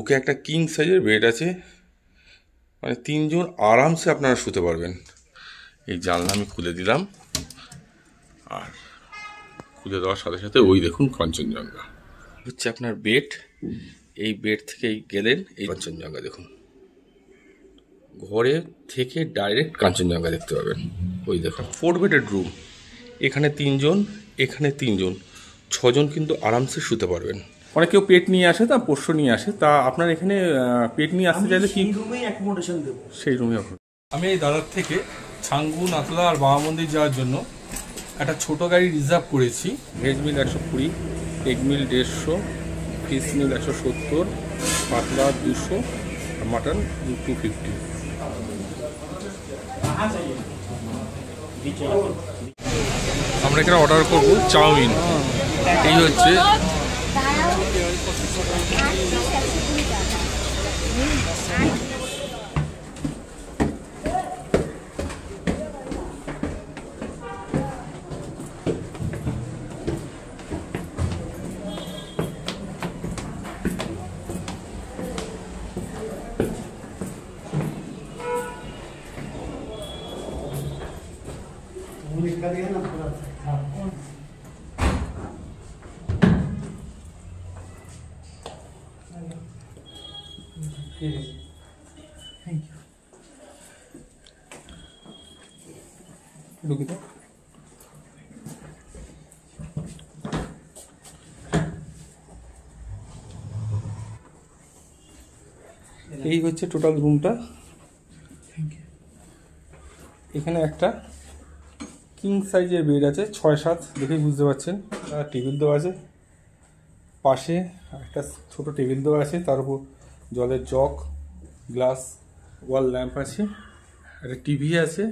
বুকে একটা কিং সাইজের বেড আছে, মানে 3 জন আরামসে আপনারা শুতে পারবেন। এই জানলা আমি খুলে দিলাম, আর খুলে দেওয়ার সাথে সাথে ওই দেখুন কাঞ্চনজঙ্ঘা হচ্ছে আপনার বেড। এই বেড থেকেই গেলেন এই কাঞ্চনজঙ্ঘা দেখুন, ঘরে থেকে ডাইরেক্ট কাঞ্চনজঙ্ঘা দেখতে পাবেন। ওই দেখুন 4 বেডের রুম, এখানে 3 জন, এখানে 3 জন, 6 জন কিন্তু আরামসে শুতে পারবেন। অনেক কেউ পেট নিয়ে আসে, তা পোষ্য নিয়ে আসে, তা আপনার এখানে পেট নিয়ে আসতে চাইলে কি রুমেই অ্যাকোমোডেশন দেবো? সেই রুমে। আমি এই দাদার থেকে ছাঙ্গু, নাতলা আর বাবা মন্দির যাওয়ার জন্য একটা ছোট গাড়ি রিজার্ভ করেছি। ভেজ মিল 120, এগ মিল 150, ফিশ মিল 170, পাতলা 200, আর মাটন 250। আমরা এখানে অর্ডার করবো চাউমিন। এই হচ্ছে এই হচ্ছে টোটাল রুমটা। এখানে একটা কিং সাইজের বেড আছে, 6-7, দেখেই বুঝতে পারছেন। আর টেবিল দেওয়া আছে, পাশে একটা ছোট টেবিল দেওয়া আছে, তার উপর জলের জগ, গ্লাস, ওয়াল ল্যাম্প আছে, একটা টিভি আছে,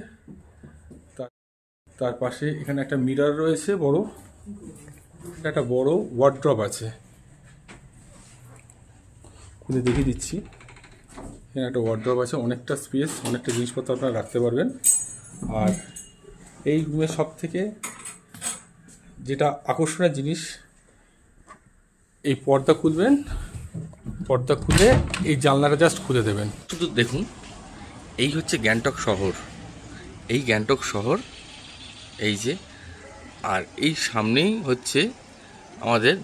তার পাশে এখানে একটা মিরর রয়েছে বড়, একটা বড় ওয়ার্ড্রপ আছে, খুলে দেখিয়ে দিচ্ছি। এখানে একটা ওয়ার্ড্রপ আছে, অনেকটা স্পেস, অনেকটা জিনিসপত্র আপনারা রাখতে পারবেন। আর এই রুমের সব থেকে যেটা আকর্ষণীয় জিনিস, এই পর্দা খুলবেন, পর্দা খুলে এই জানলাটা জাস্ট খুলে দেবেন। শুধু দেখুন, এই হচ্ছে গ্যাংটক শহর। এই গ্যাংটক শহর এই যে, আর এই সামনেই হচ্ছে আমাদের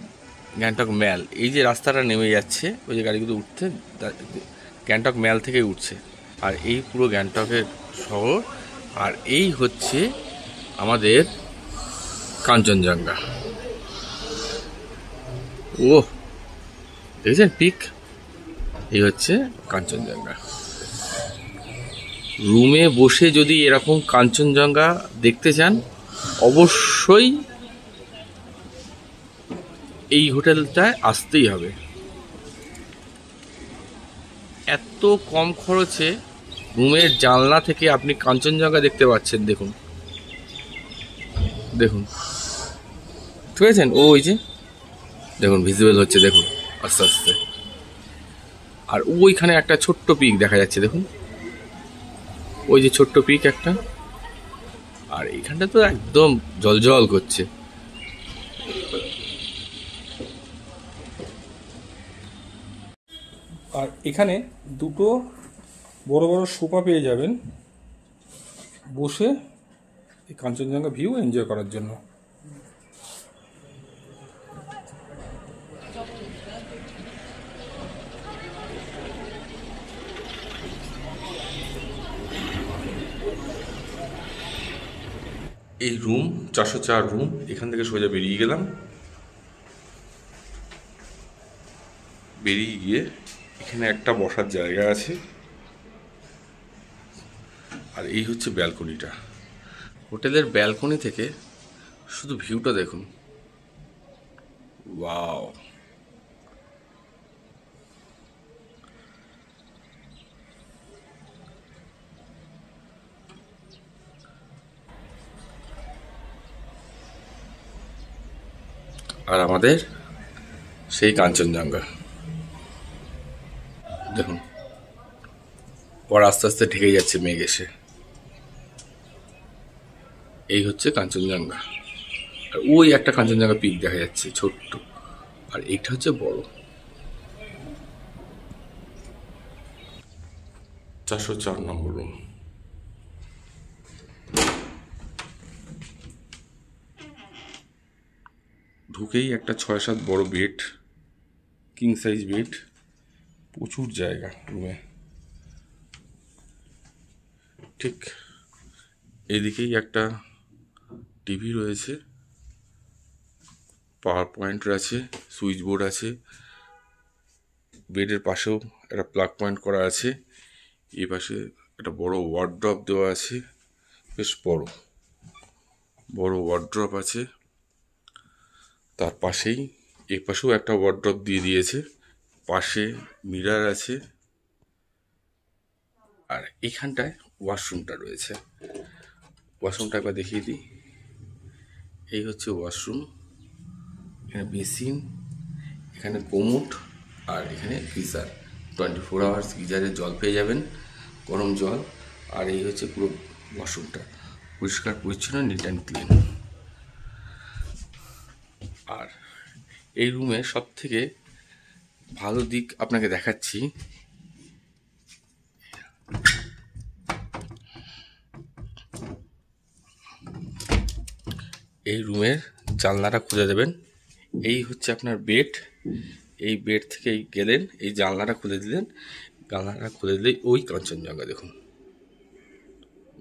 গ্যাংটক ম্যাল। এই যে রাস্তাটা নেমে যাচ্ছে, ওই যে গাড়িগুলো উঠছে, গ্যাংটক ম্যাল থেকে উঠছে। আর এই পুরো গ্যাংটকের শহর, আর এই হচ্ছে আমাদের কাঞ্চনজঙ্ঘা। ও দেখেছেন পিক, এই হচ্ছে কাঞ্চনজঙ্ঘা। রুমে বসে যদি এরকম কাঞ্চনজঙ্ঘা দেখতে চান, অবশ্যই এই হোটেলটায় আসতেই হবে। এত কম খরচে রুমের জানলা থেকে আপনি কাঞ্চনজঙ্ঘা দেখতে পাচ্ছেন। দেখুন দেখুন, ঠিক আছে, ওই যে দেখুন ভিজিবল হচ্ছে, দেখুন আস্তে আস্তে। আর ওইখানে একটা ছোট্ট পিক দেখা যাচ্ছে, দেখুন ওই যে ছোট্ট পিক একটা। আর এইখানটা তো একদম জলজল করছে। আর এখানে দুটো বড় বড় সোফা পেয়ে যাবেন, বসে এই কাঞ্চনজঙ্ঘা ভিউ এনজয় করার জন্য। এই রুম 404 রুম। এখান থেকে সোজা বেরিয়ে গেলাম, বেরিয়ে গিয়ে এখানে একটা বসার জায়গা আছে, আর এই হচ্ছে ব্যালকনিটা। হোটেলের ব্যালকনি থেকে শুধু ভিউটা দেখুন, ওয়াও। আর আমাদের সেই কাঞ্চনজঙ্ঘা দেখুন, পর আস্তে আস্তে ঢেকে যাচ্ছে মেঘ এসে। এই হচ্ছে কাঞ্চনজঙ্ঘা। আর ওই একটা কাঞ্চনজঙ্ঘা পিক দেখা যাচ্ছে ছোট্ট, আর এইটা হচ্ছে বড়। 404 নম্বর রুম। ঢুকেই একটা 6-7 বড় বেড, কিং সাইজ বেড, প্রচুর জায়গা রুমে। ঠিক এদিকেই একটা টিভি রয়েছে, পাওয়ার পয়েন্ট আছে, সুইচ বোর্ড আছে, বেডের পাশেও একটা প্লাগ পয়েন্ট করা আছে। এই পাশে একটা বড় ওয়ার্ড্রপ দেওয়া আছে, বেশ বড় ওয়ার্ড্রপ আছে। তার পাশেই এই পাশেও একটা ওয়ার্ড্রপ দিয়ে দিয়েছে, পাশে মিরর আছে। আর এখানটায় ওয়াশরুমটা রয়েছে। ওয়াশরুমটা একবার দেখিয়ে দিই। এই হচ্ছে ওয়াশরুম। এখানে বেসিন, এখানে কোমোড, আর এখানে গিজার। 24 আওয়ার্স গিজারে জল পেয়ে যাবেন, গরম জল। আর এই হচ্ছে পুরো ওয়াশরুমটা, পরিষ্কার পরিচ্ছন্ন, নিট অ্যান্ড ক্লিন। আর এই রুমে সব থেকে ভালো দিক আপনাকে দেখাচ্ছি। এই রুমের জানলাটা খুলে দেবেন। এই হচ্ছে আপনার বেড। এই বেড থেকে গেলেন, এই জানলাটা খুলে দিলেন। জানলাটা খুলে দিলেই ওই কাঞ্চনজঙ্ঘা দেখুন।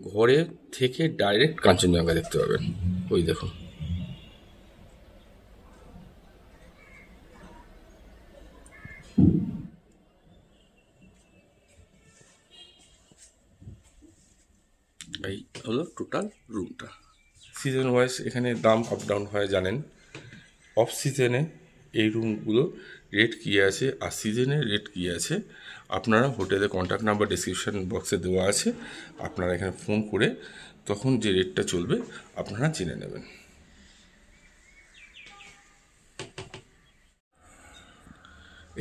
ঘরে থেকে ডাইরেক্ট কাঞ্চনজঙ্ঘা দেখতে পাবেন। ওই দেখুন। এই হলো টোটাল রুমটা। সিজন ওয়াইজ এখানে দাম আপ ডাউন হয় জানেন। অফ সিজনে এই রুমগুলো রেট কী আছে আর সিজনে রেট কী আছে আপনারা হোটেলে কন্ট্যাক্ট নাম্বার ডিসক্রিপশান বক্সে দেওয়া আছে, আপনারা এখানে ফোন করে তখন যে রেটটা চলবে আপনারা জেনে নেবেন।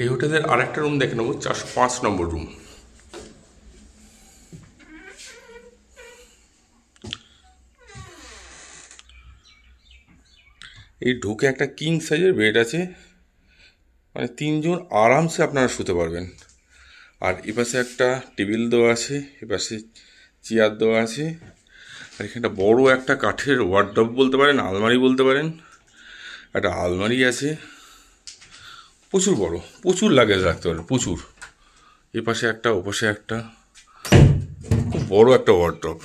এই হোটেলের আরেকটা রুম দেখে নেব, 405 নম্বর রুম। এই ঢুকে একটা কিং সাইজের বেড আছে, মানে 3 জন আরামসে আপনারা শুতে পারবেন। আর এপাশে একটা টেবিল দেওয়া আছে, এপাশে চেয়ার দেওয়া আছে। আর এখানটা বড় একটা কাঠের ওয়ার্ডরোব বলতে পারেন, আলমারি বলতে পারেন। একটা আলমারি আছে, প্রচুর বড়, প্রচুর লাগেজ রাখতে পারেন, প্রচুর। এপাশে একটা, ওপাশে একটা, খুব বড় একটা ওয়ার্ডরোব।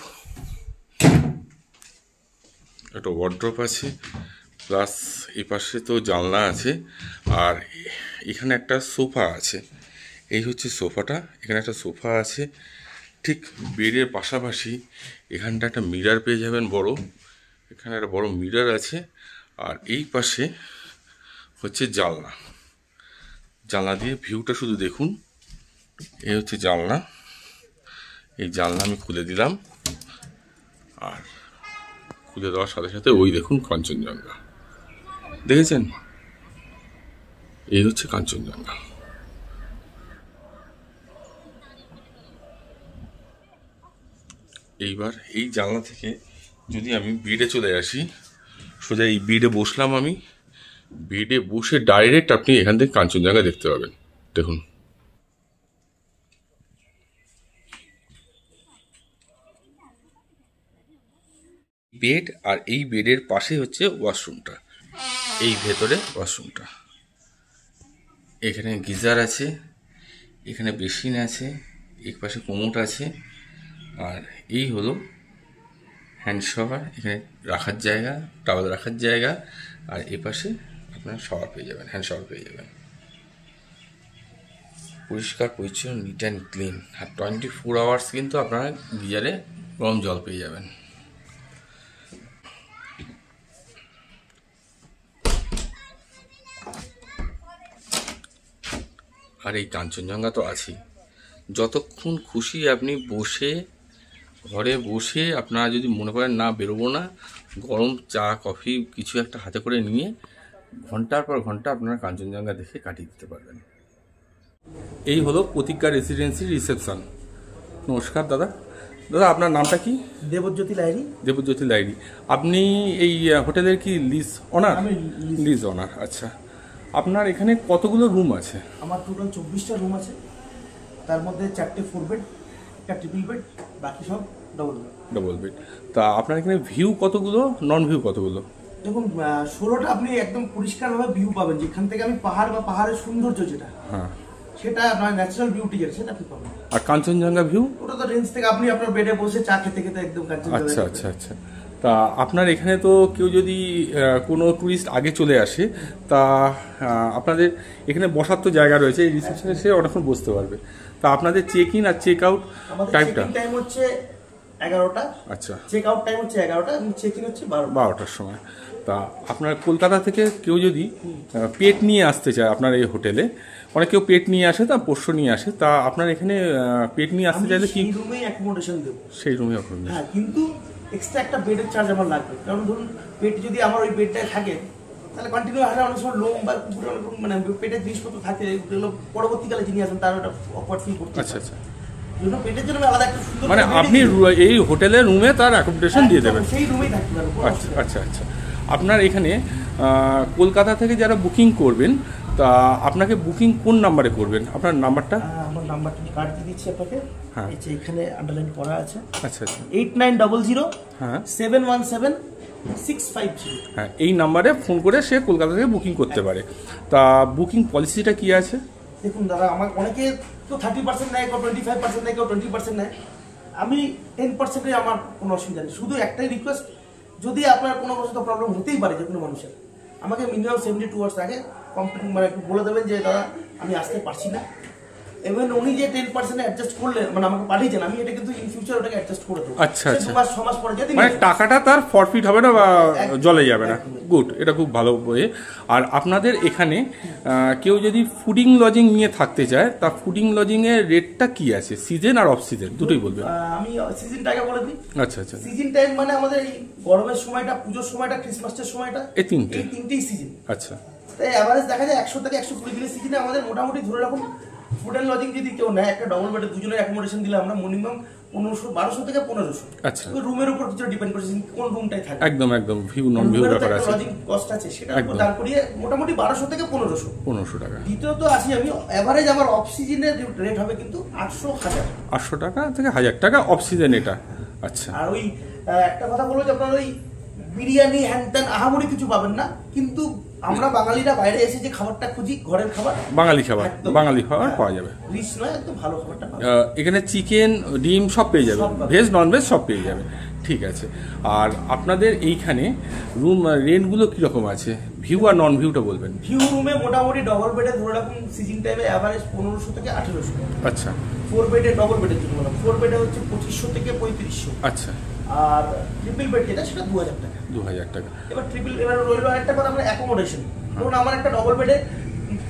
একটা ওয়ার্ডরোব আছে, প্লাস এই পাশে তো জানলা আছে। আর এখানে একটা সোফা আছে। এই হচ্ছে সোফাটা। এখানে একটা সোফা আছে। ঠিক বেডের পাশাপাশি এখানটা একটা মিরর পেয়ে যাবেন বড়। এখানে একটা বড় মিরর আছে। আর এই পাশে হচ্ছে জানলা। জানলা দিয়ে ভিউটা শুধু দেখুন। এই হচ্ছে জানলা। এই জানলা আমি খুলে দিলাম। আর খুলে দেওয়ার সাথে সাথে ওই দেখুন কাঞ্চনজঙ্ঘা, দেখেছেন? এই হচ্ছে কাঞ্চনজঙ্ঘা। এইবার এই জানলা থেকে যদি আমি বেডে চলে আসি, সোজা এই বেডে বসলাম আমি। বেডে বসে ডাইরেক্ট আপনি এখান থেকে কাঞ্চনজঙ্ঘা দেখতে পাবেন। দেখুন, বেড। আর এই বেডের পাশে হচ্ছে ওয়াশরুমটা, এই ভেতরে ওয়াশরুমটা। এখানে গিজার আছে, এখানে বেসিন আছে, এক পাশে কোমোড আছে। আর এই হলো হ্যান্ড শাওয়ার, এখানে রাখার জায়গা, টাওয়েল রাখার জায়গা। আর এ পাশে আপনারা শাওয়ার পেয়ে যাবেন, হ্যান্ড শাওয়ার পেয়ে যাবেন। পরিষ্কার পরিচ্ছন্ন, নিট অ্যান্ড ক্লিন। আর 24 আওয়ার্স কিন্তু আপনারা গিজারে গরম জল পেয়ে যাবেন। আর এই কাঞ্চনজঙ্ঘা তো আছেই। যতক্ষণ খুশি আপনি বসে, ঘরে বসে আপনারা যদি মনে করেন না বেরোবো না, গরম চা কফি কিছু একটা হাতে করে নিয়ে ঘন্টার পর ঘন্টা আপনারা কাঞ্চনজঙ্ঘা দেখে কাটিয়ে দিতে পারবেন। এই হলো প্রতিজ্ঞা রেসিডেন্সির রিসেপশন। নমস্কার দাদা। দাদা আপনার নামটা কি? দেবজ্যোতি লাইরি। দেবজ্যোতি লাইরি। আপনি এই হোটেলের কি লিজ অনার? আমি লিজ অনার। আচ্ছা, আপনার এখানে কতগুলো রুম আছে? আমার টোটাল 24টা রুম আছে, তার মধ্যে 4টে 4 বেড, একটা ট্রিপল বেড, বাকি সব ডবল বেড। Double bed. তা আপনার এখানে ভিউ কতগুলো, নন ভিউ কতগুলো? দেখুন 16টা আপনি একদম পরিষ্কারভাবে ভিউ পাবেন, যেখান থেকে আমি পাহাড় বা পাহাড়ের সৌন্দর্য যেটা, হ্যাঁ, সেটা আপনার ন্যাচারাল বিউটি যেটা, সেটা আপনি পাবেন। আর কাঞ্চনজঙ্ঘা ভিউ? ওটা তো রেঞ্জ থেকে আপনি আপনার বেডে বসে চা খেতে খেতে একদম কাঞ্চনজঙ্ঘা। আচ্ছা আচ্ছা আচ্ছা। তা আপনার এখানে তো কেউ যদি কোনো ট্যুরিস্ট আগে চলে আসে, তা আপনাদের এখানে বসার তো জায়গা রয়েছে, এই রিসেপশনে সে অনেকক্ষণ বসতে পারবে। তা আপনাদের চেক ইন আর চেক আউট টাইমটা? টাইম হচ্ছে 11টা। আচ্ছা, চেক আউট টাইম হচ্ছে 11টা এবং চেক ইন হচ্ছে 12টার সময়। তা আপনার কলকাতা থেকে কেউ যদি পেট নিয়ে আসতে চায় আপনার এই হোটেলে, অনেক কেউ পেট নিয়ে আসে, তা পোষ্য নিয়ে আসে, তা আপনার এখানে পেট নিয়ে আসতে চাইলে কি রুমেই অ্যাকোমোডেশন দেবো? সেই রুমে এখন? হ্যাঁ, কিন্তু এক্সট্রা একটা বেডের চার্জ আমার লাগবে, কারণ ধরুন পেট যদি আমার ওই বেডটায় থাকে তাহলে কন্টিনিউ আসলে অনেক সময় লোম বা মানে পেটের জিনিসপত্র থাকে, যেগুলো পরবর্তীকালে যিনি আসবেন তার ওটা অকওয়ার্ড ফিল করতে। আচ্ছা আচ্ছা। জন্য পেটের জন্য আলাদা একটা সুন্দর মানে আপনি এই হোটেলের রুমে তার অ্যাকোমোডেশন দিয়ে দেবেন? সেই রুমেই থাকতে পারবো। আচ্ছা আচ্ছা আচ্ছা। আপনার এখানে কলকাতা থেকে যারা বুকিং করবেন, তা আপনাকে বুকিং কোন নাম্বারে করবেন? আপনার নাম্বারটা? আমার নাম্বারটা কার্ড দিয়ে দিচ্ছি আপনাকে। হ্যাঁ, এই যে এখানে আন্ডারলাইন করা আছে। আচ্ছা আচ্ছা। 8900 হ্যাঁ 717 650। হ্যাঁ, এই নাম্বারে ফোন করে সে কলকাতা থেকে বুকিং করতে পারে। তা বুকিং পলিসিটা কি আছে? দেখুন দাদা, আমার অনেকে তো 30% নেয়, কেউ 25% নেয়, কেউ 20% নেয়। আমি 10%-এ আমার কোনো অসুবিধা নেই। শুধু একটাই রিকোয়েস্ট, যদি আপনার কোনো বছর প্রবলেম হতেই পারে যে কোনো মানুষের, আমাকে মিনিমাম 72 আওয়ার্স আগে কমপ্লিট মানে একটু বলে দেবেন যে দাদা আমি আসতে পারছি না। এবং উনি যে 10% অ্যাডজাস্ট করলে মানে আমাকে পাঠিয়েছেন, আমি এটা কিন্তু ইন ফিউচার ওটাকে অ্যাডজাস্ট করে দেবো। আচ্ছা আচ্ছা। 2 মাস 6 মাস পরে যদি মানে টাকাটা তার ফরফিট হবে না বা জলে যাবে না। গুড, এটা খুব ভালো বই। আর আপনাদের এখানে কেউ যদি ফুডিং লজিং নিয়ে থাকতে চায়, তা ফুডিং লজিং এর রেটটা কি আছে, সিজন আর অফ সিজন দুটোই বলবেন? আমি সিজনটাকে বলে দিই। আচ্ছা আচ্ছা। সিজন টাইম মানে আমাদের এই গরমের সময়টা, পুজোর সময়টা, ক্রিসমাসের সময়টা, এই তিনটেই সিজন। আচ্ছা। তাই এভারেজ দেখা যায় 100 থেকে 120 দিনের সিজনে আমাদের মোটামুটি ধরে রাখুন ফুড অ্যান্ড লজিং যদি কেউ নেয়, একটা ডবল বেডে দুজনের অ্যাকোমোডেশন দিলে আমরা মিনিমাম 1200 থেকে 1500। আচ্ছা। রুমের উপর কিছু ডিপেন্ড করছে কোন রুমটাই থাকে। একদম একদম, ভিউ নন ভিউ ব্যাপার আছে, লজিং কস্ট আছে, সেটা দাঁড় করিয়ে মোটামুটি 1200 থেকে 1500 টাকা। দ্বিতীয়ত আসি আমি, এভারেজ আমার অফ সিজনের রেট হবে কিন্তু 800 টাকা থেকে 1000 টাকা অফ সিজন এটা। আচ্ছা। আর ওই একটা কথা বলবো যে আপনার ওই বিরিয়ানি হ্যান ত্যান আহামরি কিছু পাবেন না, কিন্তু আমরা বাঙালিরা বাইরে এসে যে খাবারটা খুঁজি, ঘরের খাবার, বাঙালি খাবার পাওয়া যাবে। রিচ নয়, একদম ভালো খাবারটা পাবেন। এখানে চিকেন, ডিম সব পেয়ে যাবে, ভেজ নন ভেজ সব পেয়ে যাবে। ঠিক আছে। আর আপনাদের এইখানে রুম রেন্টগুলো কীরকম আছে, ভিউ আর নন ভিউটা বলবেন? ভিউ রুমে মোটামুটি ডবল বেডে ধরে রাখুন সিজন টাইমে অ্যাভারেজ 1500 থেকে 1800। আচ্ছা। 4 বেডে ডবল বেডের জন্য বললাম, 4 বেডে হচ্ছে 2500 থেকে 3500। আচ্ছা। আর ট্রিপল বেড যেটা সেটা 2000 টাকা। 2000 টাকা। এবার রইল আরেকটা কথা, আমরা অ্যাকোমোডেশন। ধরুন আমার একটা ডবল বেডে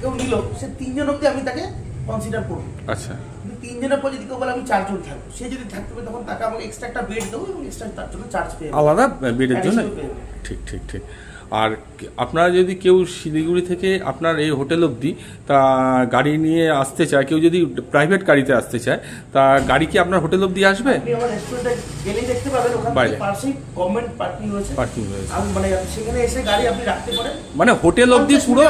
কেউ নিল, সে 3 জন অব্দি আমি তাকে কনসিডার করবো। আচ্ছা। 3 জনের পর যদি কেউ বলে আমি 4 জন থাকবো, সে যদি থাকতে পারে তখন তাকে আমাকে এক্সট্রা একটা বেড দেবো এবং এক্সট্রা তার জন্য চার্জ পেয়ে আলাদা বেডের জন্য। ঠিক ঠিক ঠিক। আর আপনারা যদি কেউ শিলিগুড়ি থেকে আপনার এই হোটেল অবধি তা গাড়ি নিয়ে আসতে চায়, কেউ যদি প্রাইভেট গাড়িতে আসতে চায়, তা গাড়ি কি আপনার হোটেল অবধি আসবে? আপনি আমার রেস্টুরেন্টে গেলেই দেখতে পাবেন, ওখানে পাশেই গভর্নমেন্ট পার্কিং রয়েছে। মানে সেখানে এসে গাড়ি আপনি রাখতে পারেন। মানে হোটেল অবধি পুরো,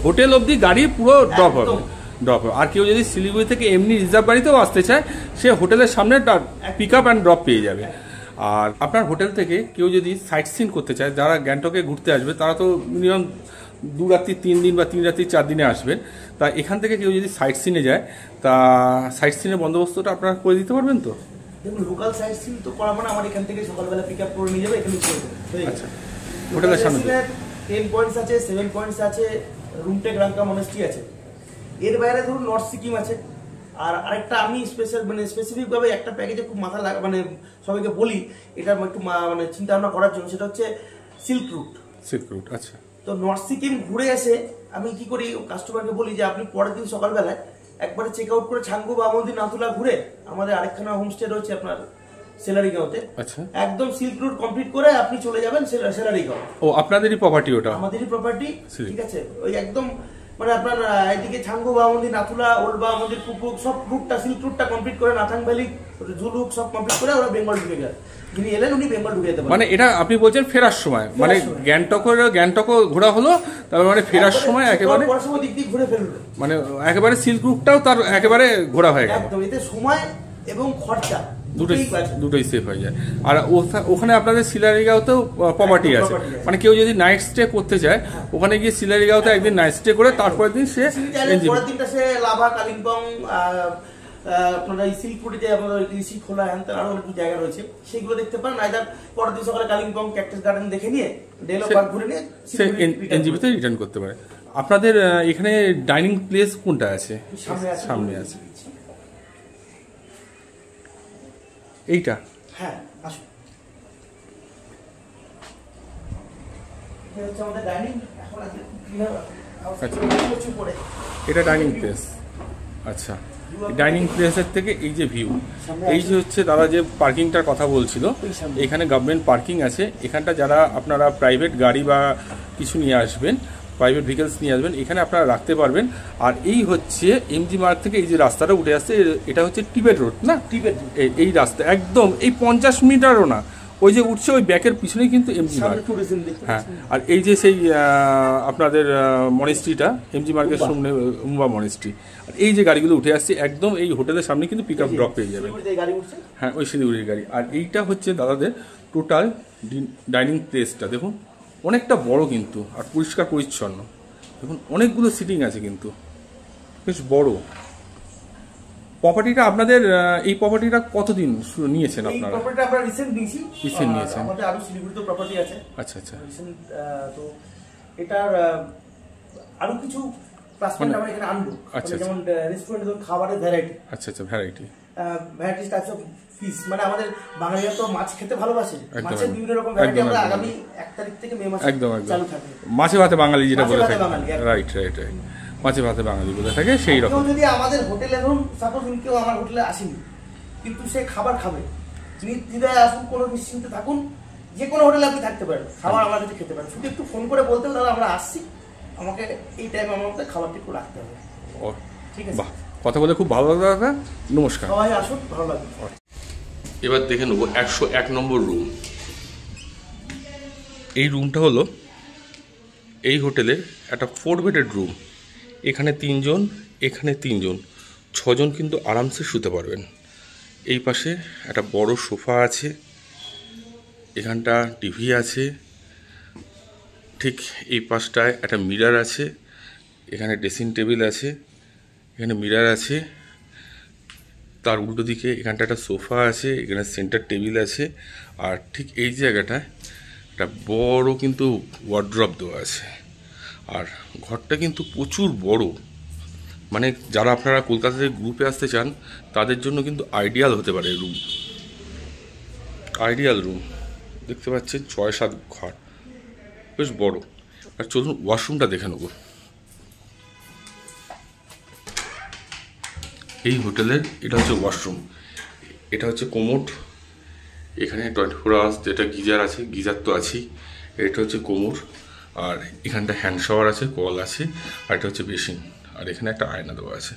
হোটেল অবধি গাড়ি পুরো ড্রপ হবে। আর কেউ যদি শিলিগুড়ি থেকে এমনি রিজার্ভ গাড়িতেও আসতে চায়, সে হোটেলের সামনে পিক আপ অ্যান্ড ড্রপ পেয়ে যাবে। আর আপনার হোটেল থেকে কেউ যদি সাইট সিন করতে চায়, যারা গ্যাংটকে ঘুরতে আসবে, তারা তো মিনিমাম 2 রাত্রি 3 দিন বা 3 রাত্রি 4 দিনে আসবেন। তা এখান থেকে কেউ যদি সাইট সিনে যায়, তা সাইট সিনের বন্দোবস্তটা আপনারা করে দিতে পারবেন তো? দেখুন, লোকাল সাইট সিন তো করাবো না, আমার এখান থেকে সকালবেলা পিক আপ করে নিয়ে যাবে, এখানে করে দেবে। আচ্ছা। হোটেলের সামনে 10 পয়েন্টস আছে, 7 পয়েন্টস আছে, রুমটেক রাঙ্কা মনেস্ট্রি আছে। এর বাইরে ধরুন নর্থ সিকিম আছে। আর আরেকটা আমি স্পেসিফিকভাবে একটা প্যাকেজে খুব মাথা মানে সবাইকে বলি, এটা একটু মানে চিন্তা ভাবনা করার জন্য, সেটা হচ্ছে সিল্ক রুট। আচ্ছা। তো নর্থ সিকিম ঘুরে এসে আমি কি করি, কাস্টমারকে বলি যে আপনি পরের দিন সকালবেলায় একবারে চেক আউট করে ছাঙ্গু বা মন্দির নাথুলা ঘুরে আমাদের আরেকখানা হোমস্টে রয়েছে আপনার সেলারিগাঁওতে। আচ্ছা। একদম সিল্ক রুট কমপ্লিট করে আপনি চলে যাবেন সেলারিগাঁও। ও, আপনাদেরই প্রপার্টি ওটা? আমাদেরই প্রপার্টি। ঠিক আছে। ওই একদম মানে আপনার এদিকে ছাঙ্গু বা মন্দির, নাথুলা, ওল্ড বা মন্দির, কুকুক সব রুটটা, সিল্ক রুটটা কমপ্লিট করে, নাথাং ভ্যালি, জুলুক সব কমপ্লিট করে ওরা বেঙ্গল ঢুকে গেল। যিনি এলেন উনি বেঙ্গল ঢুকে যেতে পারেন। মানে এটা আপনি বলছেন ফেরার সময়, মানে গ্যাংটকও ঘোরা হলো, তারপর মানে ফেরার সময় একেবারে দিক দিয়ে ঘুরে ফেললো, মানে একেবারে সিল্ক রুটটাও তার একেবারে ঘোরা হয়ে গেল। একদম। এতে সময় এবং খরচা দুটোই সেভ হয়ে যায়। আর ওখানে আপনাদের শিলারিগাঁওতেও প্রপার্টি আছে, মানে কেউ যদি নাইট স্টে করতে চায় ওখানে গিয়ে শিলারিগাঁওতে একদিন নাইট স্টে করে তারপরের দিন সে পরের দিনটা সে লাভা, কালিম্পং, আপনারা সিলকুড়িতে আপনাদের ঋষি খোলা হ্যান আরো অনেক জায়গা রয়েছে, সেগুলো দেখতে পারেন। আইদার পরের দিন সকালে কালিম্পং ক্যাকটাস গার্ডেন দেখে নিয়ে ডেলো পার্ক ঘুরে নিয়ে সে এনজিপিতে রিটার্ন করতে পারে। আপনাদের এখানে ডাইনিং প্লেস কোনটা আছে? সামনে আছে এইটা। হ্যাঁ আসুন, এটা হচ্ছে আমাদের ডাইনিং। এখন আজকে এটা ডাইনিং প্লেস। আচ্ছা, ডাইনিং প্লেসের থেকে এই যে ভিউ, এই যে হচ্ছে দাদা যে পার্কিংটার কথা বলছিল, এখানে গভর্নমেন্ট পার্কিং আছে। এখানটা যারা আপনারা প্রাইভেট গাড়ি বা কিছু নিয়ে আসবেন, প্রাইভেট ভেহিকেলস নিয়ে আসবেন, এখানে আপনারা রাখতে পারবেন। আর এই হচ্ছে এমজি মার্গ থেকে এই যে রাস্তাটা উঠে আসছে, এটা হচ্ছে টিবেট রোড না? টিবেট এই রাস্তা একদম এই 50 মিটারও না, ওই যে উঠছে ওই ব্যাকের পিছনেই কিন্তু এমজি মার্গ। হ্যাঁ, আর এই যে সেই আপনাদের মনেস্ট্রিটা এমজি মার্গের সামনে উম্বা মনেস্ট্রি, আর এই যে গাড়িগুলো উঠে আসছে একদম এই হোটেলের সামনে কিন্তু পিক আপ ড্রপ পেয়ে যাবে। হ্যাঁ, ওই শিলিগুড়ির গাড়ি। আর এইটা হচ্ছে দাদাদের টোটাল ডাইনিং প্লেসটা দেখুন, অনেকটা বড় কিন্তু, আর পরিষ্কার পরিচ্ছন্ন। দেখুন অনেকগুলো সিটিং আছে কিন্তু, বেশ বড়। প্রপার্টিটা আপনাদের এই প্রপার্টিটা কতদিন নিয়েছেন আপনারা? এই প্রপার্টিটা আমরা রিসেন্ট নিয়েছি। রিসেন্ট নিয়েছেন? আমাদের আরো শিলিগুড়িতে প্রপার্টি আছে। আচ্ছা আচ্ছা। রিসেন্ট তো এটার আরো কিছু প্লাস পয়েন্ট আমরা এখানে আনবো। আচ্ছা, যেমন রেস্টুরেন্টে ধরুন খাবারের ভ্যারাইটি। আচ্ছা আচ্ছা, ভ্যারাইটি টাইপস অফ ফিশ, মানে আমাদের বাঙালিরা তো মাছ খেতে ভালোবাসে, একদম, মাছের বিভিন্ন রকম ভ্যারাইটি আমরা একদম, আগামী 1 তারিখ থেকে মে মাসে একদম একদম চালু থাকবে। মাছে ভাতে বাঙালি যেটা মাছে বলে ভাতে থাকে, বাঙালি, একদম। রাইট রাইট রাইট, মাছে ভাতে বাঙালি বলে থাকে সেই রকম। কেউ যদি আমাদের হোটেলে ধরুন সাপোজ কেউ আমার হোটেলে আসেনি, কিন্তু সে খাবার খাবে, নির্দ্বিধায় আসুন, কোনো নিশ্চিন্তে থাকুন, যে কোনো হোটেলে আপনি থাকতে পারেন, খাবার আমার কাছে খেতে পারেন। শুধু একটু ফোন করে বলতে হবে দাদা আমরা আসছি, আমাকে এই টাইমে আমার মধ্যে খাবারটা একটু রাখতে হবে। ঠিক আছে, বাহ, কথা বলে খুব ভালো লাগলো দাদা, নমস্কার। সবাই আসুন, ভালো লাগবে। এবার দেখে নেবো 101 নম্বর রুম। এই রুমটা হলো এই হোটেলের একটা 4 বেডের রুম। এখানে 3 জন, এখানে 3 জন, 6 জন কিন্তু আরামসে শুতে পারবেন। এই পাশে একটা বড় সোফা আছে, এখানটা টিভি আছে, ঠিক এই পাশটায় একটা মিরর আছে, এখানে ড্রেসিং টেবিল আছে, এখানে মিরর আছে, তার উল্টো দিকে এখানটা একটা সোফা আছে, এখানে সেন্টার টেবিল আছে, আর ঠিক এই জায়গাটায় একটা বড় কিন্তু ওয়ার্ড্রপ দেওয়া আছে। আর ঘরটা কিন্তু প্রচুর বড়, মানে যারা আপনারা কলকাতা থেকে গ্রুপে আসতে চান তাদের জন্য কিন্তু আইডিয়াল হতে পারে রুম, আইডিয়াল রুম। দেখতে পাচ্ছেন 6-7 ঘর, বেশ বড়। আর চলুন ওয়াশরুমটা দেখে নেব। এই হোটেলের এটা হচ্ছে ওয়াশরুম, এটা হচ্ছে কোমোড, এখানে 24 আওয়ার্স যেটা গিজার আছে, গিজার তো আছেই, এটা হচ্ছে কোমোড, আর এখানটা হ্যান্ড শাওয়ার আছে, কল আছে, আর এটা হচ্ছে বেসিন, আর এখানে একটা আয়না দেওয়া আছে।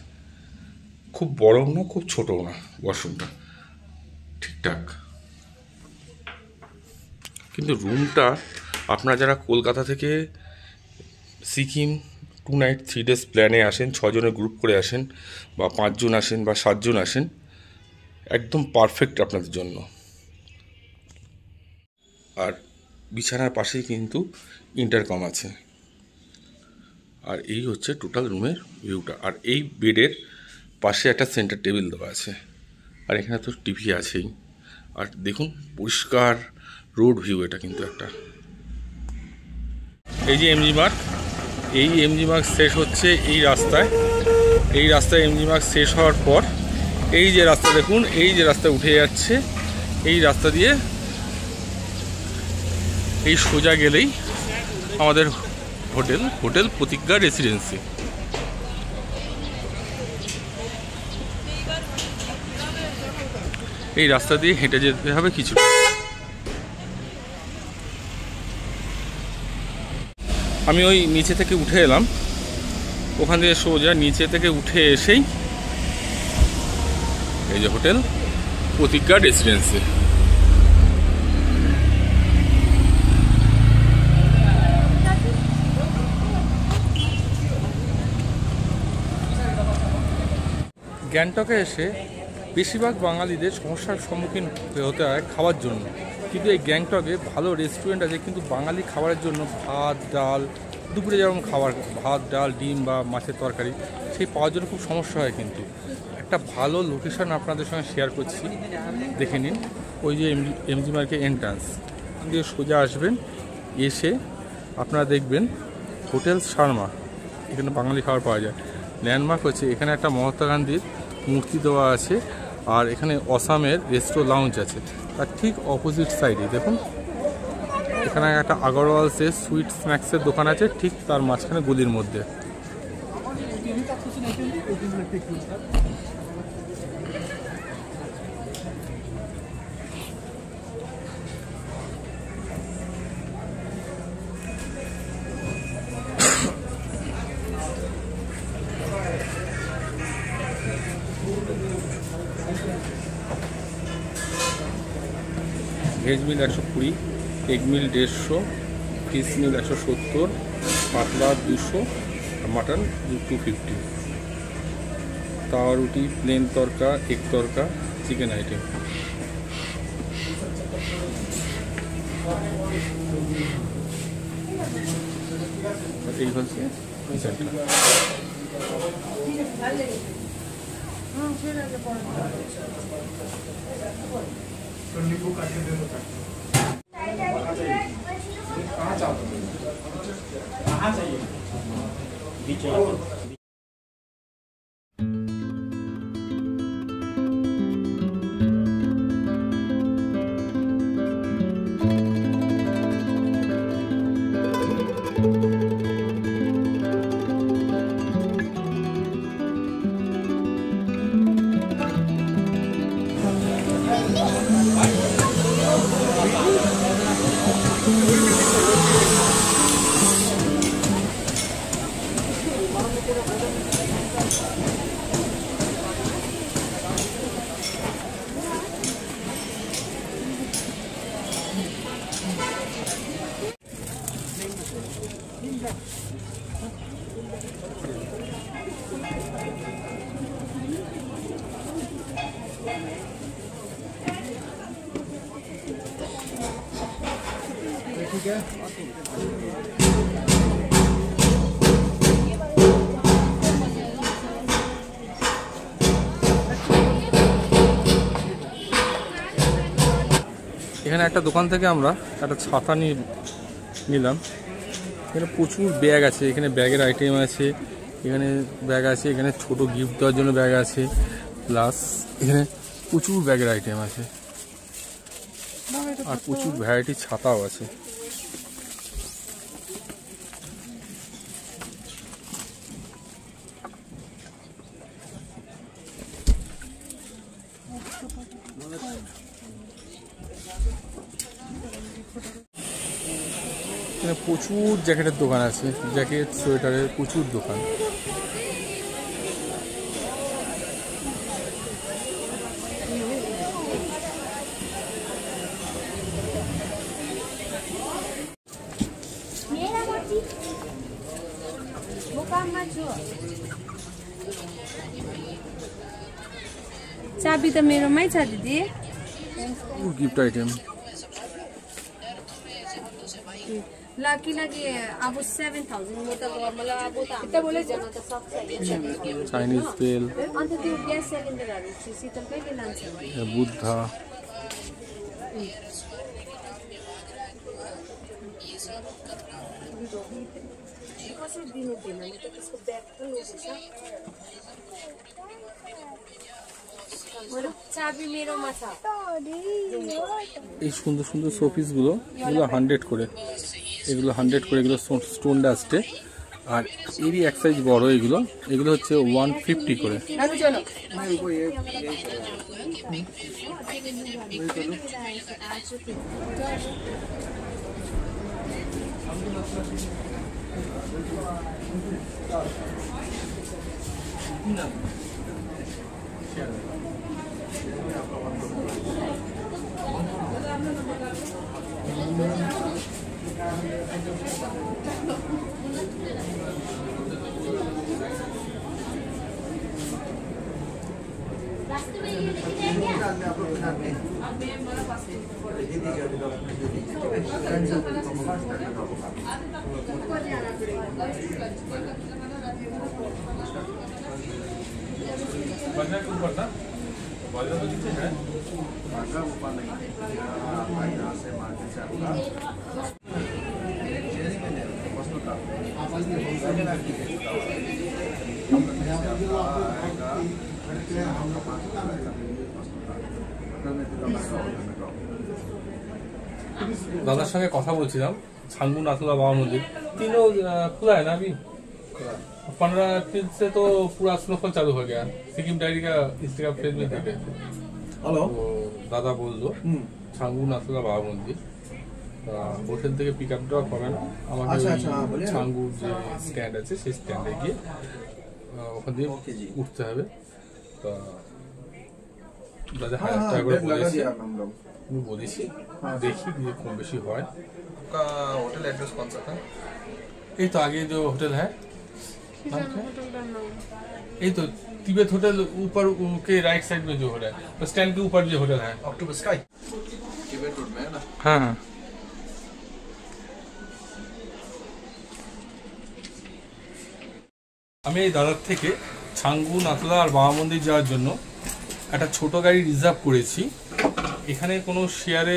খুব বড়ও না খুব ছোটও না, ওয়াশরুমটা ঠিকঠাক। কিন্তু রুমটা আপনারা যারা কলকাতা থেকে সিকিম 2 নাইট 3 ডেজ প্ল্যানে আসেন, 6 জনের গ্রুপ করে আসেন, বা 5 জন আসেন, বা 7 জন আসেন, একদম পারফেক্ট আপনাদের জন্য। আর বিছানার পাশেই কিন্তু ইন্টারকম আছে। আর এই হচ্ছে টোটাল রুমের ভিউটা। আর এই বেডের পাশে একটা সেন্টার টেবিল দেওয়া আছে, আর এখানে তো টিভি আছেই। আর দেখুন পরিষ্কার রোড ভিউ, এটা কিন্তু একটা। এই যে এমজি মার্গ, এই এমজি মার্গ শেষ হচ্ছে এই রাস্তায়, এই রাস্তায় এমজি মার্গ শেষ হওয়ার পর এই যে রাস্তা দেখুন, এই যে রাস্তা উঠে যাচ্ছে, এই রাস্তা দিয়ে এই সোজা গেলেই আমাদের হোটেল প্রতিজ্ঞা রেসিডেন্সি। এই রাস্তা দিয়ে হেঁটে যেতে হবে কিছু। আমি ওই নিচে থেকে উঠে এলাম, ওখান থেকে সোজা নিচে থেকে উঠে এসেই এই যে হোটেল প্রতিজ্ঞা রেসিডেন্সি। গ্যাংটকে এসে বেশিরভাগ বাঙালিদের সমস্যার সম্মুখীন হতে হয় খাওয়ার জন্য, কিন্তু এই গ্যাংটকে ভালো রেস্টুরেন্ট আছে, কিন্তু বাঙালি খাবারের জন্য ভাত ডাল, দুপুরে যেমন খাবার ভাত ডাল ডিম বা মাছের তরকারি সেই পাওয়ার জন্য খুব সমস্যা হয়। কিন্তু একটা ভালো লোকেশন আপনাদের সঙ্গে শেয়ার করছি, দেখে নিন। ওই যে এমজি মার্কেট এন্ট্রান্স দিয়ে সোজা আসবেন, এসে আপনারা দেখবেন হোটেল শর্মা, এখানে বাঙালি খাবার পাওয়া যায়। ল্যান্ডমার্ক হচ্ছে এখানে একটা মহাত্মা গান্ধীর মূর্তি দেওয়া আছে, আর এখানে অসামের রেস্টো লাউঞ্জ আছে। তার ঠিক অপোজিট সাইডে দেখুন এখানে একটা আগরওয়ালসের সুইট স্ন্যাক্সের দোকান আছে, ঠিক তার মাঝখানে গলির মধ্যে। ভেজ মিল 120, এগ মিল 150, ফিশ মিল 170, পাতলা 200, মাটন 250, তাওয়া রুটি, প্লেন তরকা, এগ তরকা, চিকেন আইটেম। এই হচ্ছে এখানে একটা দোকান থেকে আমরা একটা ছাতা নিলাম। এখানে প্রচুর ব্যাগ আছে, এখানে ব্যাগের আইটেম আছে, এখানে ব্যাগ আছে, এখানে ছোট গিফট দেওয়ার জন্য ব্যাগ আছে, প্লাস এখানে প্রচুর ব্যাগের আইটেম আছে, আর প্রচুর ভ্যারাইটি ছাতাও আছে। এখানে প্রচুর জ্যাকেটের দোকান আছে, জ্যাকেট সোয়েটারের প্রচুর দোকান। चाबी त मेरोमै छ दिदी। गिफ्ट आइटम लकी लगी अब 7000 म त मतलब अब त बोले जन त सक्छ चाइनीज तेल, अन्त त्यो ग्यास सिलिन्डरहरु शीतल कहिले लान्छ? बुद्धा, कसरी दिनु दिनु म त त्यसको ब्याग पनि लोजेछ। चाबी मेरोमा छ। এই সুন্দর সুন্দর শোপিস গুলো, এগুলো 100 করে, এগুলো 100 করে, এগুলো স্টোন ডাস্টে। আর এরই এক সাইজ বড়, এগুলো হচ্ছে 150 করে। बाजार के ऊपर ना बाजार तो नीचे है बाजार ऊपर नहीं है यहाँ से मार्केट से दादार संगे कथा बोलছিলাম छांगू नाथुला बाबा मंदिर तीनों खुला है ना अभी 15 अप्रैल से तो पूरा स्नोफॉल चालू हो गया सिक्किम डायरी का इंस्टाग्राम पेज में देखे हेलो तो दादा बोल दो छांगू नाथुला बाबा मंदिर হোটেল থেকে পিক আপ ড্রপ হবে না আমাকে ছাঙ্গুর যে স্ট্যান্ড আছে সেই স্ট্যান্ডে গিয়ে ওখান দিয়ে উঠতে হবে তো দাদা 1000 টাকা করে বলেছি আমি বলেছি দেখি দিয়ে কম বেশি হয় आपका होटल एड्रेस कौन सा था এই তো আগে जो होटल है এই তো तिब्बत होटल ऊपर के राइट साइड में जो होटल है तो स्टैंड के ऊपर जो होटल है अक्टूबर स्काई तिब्बत रोड में है ना हाँ हाँ আমি এই দাদার থেকে ছাঙ্গু নাথুলা আর বাবা মন্দির যাওয়ার জন্য একটা ছোট গাড়ি রিজার্ভ করেছি এখানে কোনো শেয়ারে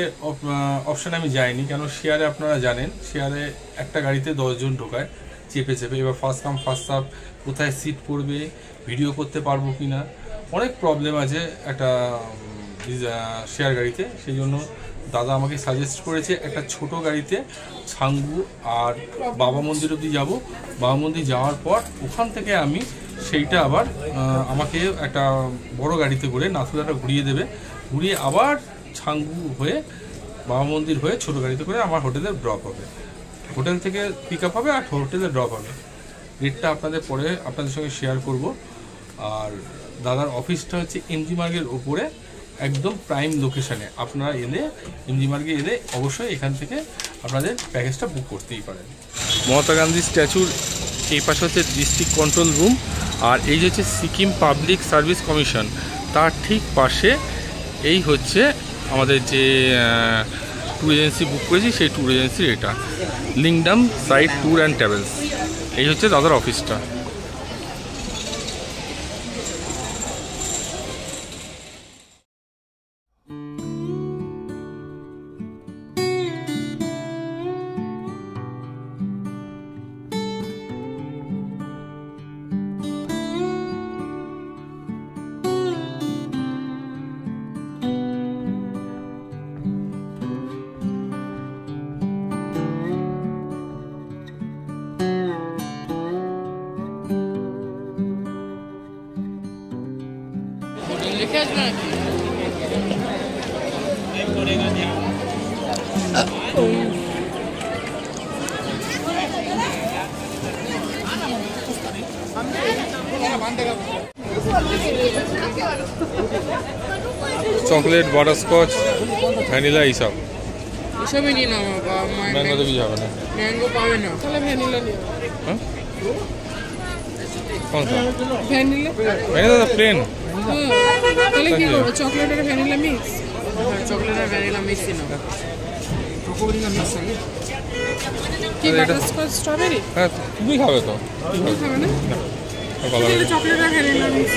অপশন আমি যাইনি কেন শেয়ারে আপনারা জানেন শেয়ারে একটা গাড়িতে 10 জন ঢোকায় চেপে চেপে এবার ফার্স্ট কাম ফার্স্ট সার্ভ কোথায় সিট পড়বে ভিডিও করতে পারবো কিনা অনেক প্রবলেম আছে একটা শেয়ার গাড়িতে সেই জন্য দাদা আমাকে সাজেস্ট করেছে একটা ছোট গাড়িতে ছাঙ্গু আর বাবা মন্দির অবধি যাব বাবা মন্দির যাওয়ার পর ওখান থেকে আমি সেইটা আবার আমাকে একটা বড় গাড়িতে করে নাথুলাটা ঘুরিয়ে দেবে ঘুরিয়ে আবার ছাঙ্গু হয়ে বাবা মন্দির হয়ে ছোট গাড়িতে করে আমার হোটেলে ড্রপ হবে হোটেল থেকে পিক আপ হবে আর হোটেলে ড্রপ হবে রেটটা আপনাদের পরে আপনাদের সঙ্গে শেয়ার করব আর দাদার অফিসটা হচ্ছে এমজি মার্গের ওপরে একদম প্রাইম লোকেশনে আপনারা এলে এমজি মার্গে এলে অবশ্যই এখান থেকে আপনাদের প্যাকেজটা বুক করতেই পারেন মহাত্মা গান্ধী স্ট্যাচুর এই পাশে হচ্ছে ডিস্ট্রিক্ট কন্ট্রোল রুম আর এই যে হচ্ছে সিকিম পাবলিক সার্ভিস কমিশন তার ঠিক পাশে এই হচ্ছে আমাদের যে ট্যুর এজেন্সি বুক করেছি সেই ট্যুর এজেন্সির এটা লিংডম সাইড ট্যুর অ্যান্ড ট্রাভেলস এই হচ্ছে দাদার অফিসটা চকলেট বাটারস্কচ ভ্যানিলা এইসব এসবই নিয়ে নাও ম্যাঙ্গো তো কিছু হবে না ম্যাঙ্গো পাবে না তাহলে ভ্যানিলা নিও হ্যাঁ কোন ভ্যানিলা ভ্যানিলা তো প্লেন তাহলে কি করবো চকলেট আর ভ্যানিলা মিক্স চকলেট আর ভ্যানিলা মিক্স নাও কি বাটারস্কচ স্ট্রবেরি হ্যাঁ তুমি খাবে তো তুমি খাবে না ভালো হবে চকলেট আর vanilla mix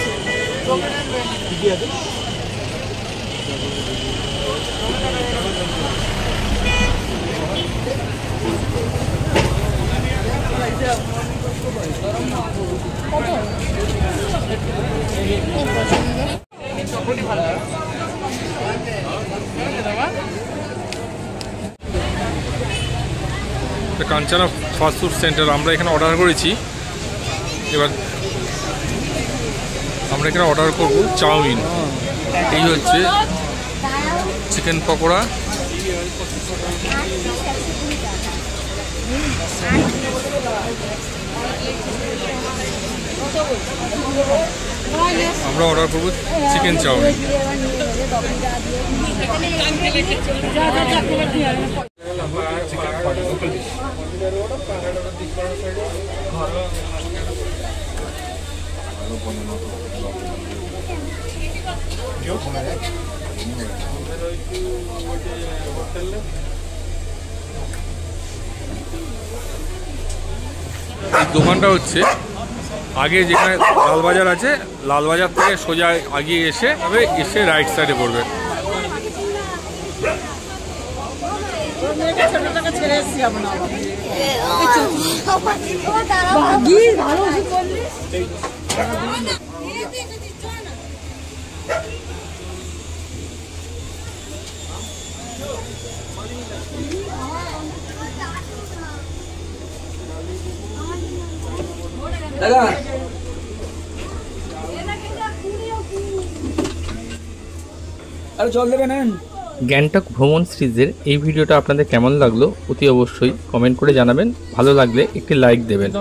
Kanchana fast food centre আমরা এখানে অর্ডার করেছি এবার আমরা এখানে অর্ডার করব চাউমিন এই হচ্ছে চিকেন পকোড়া আমরা অর্ডার করব চিকেন চাউমিন এই দোকানটা হচ্ছে আগে যেখানে লালবাজার আছে, লালবাজার থেকে সোজা আগিয়ে এসে রাইট সাইডে পড়বে। গ্যাংটক ভ্রমণ সিরিজের এই ভিডিওটা আপনাদের কেমন লাগলো অতি অবশ্যই কমেন্ট করে জানাবেন। ভালো লাগলে একটি লাইক দেবেন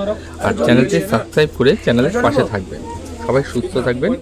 আর চ্যানেলটি সাবস্ক্রাইব করে চ্যানেলের পাশে থাকবেন। সবাই সুস্থ থাকবেন।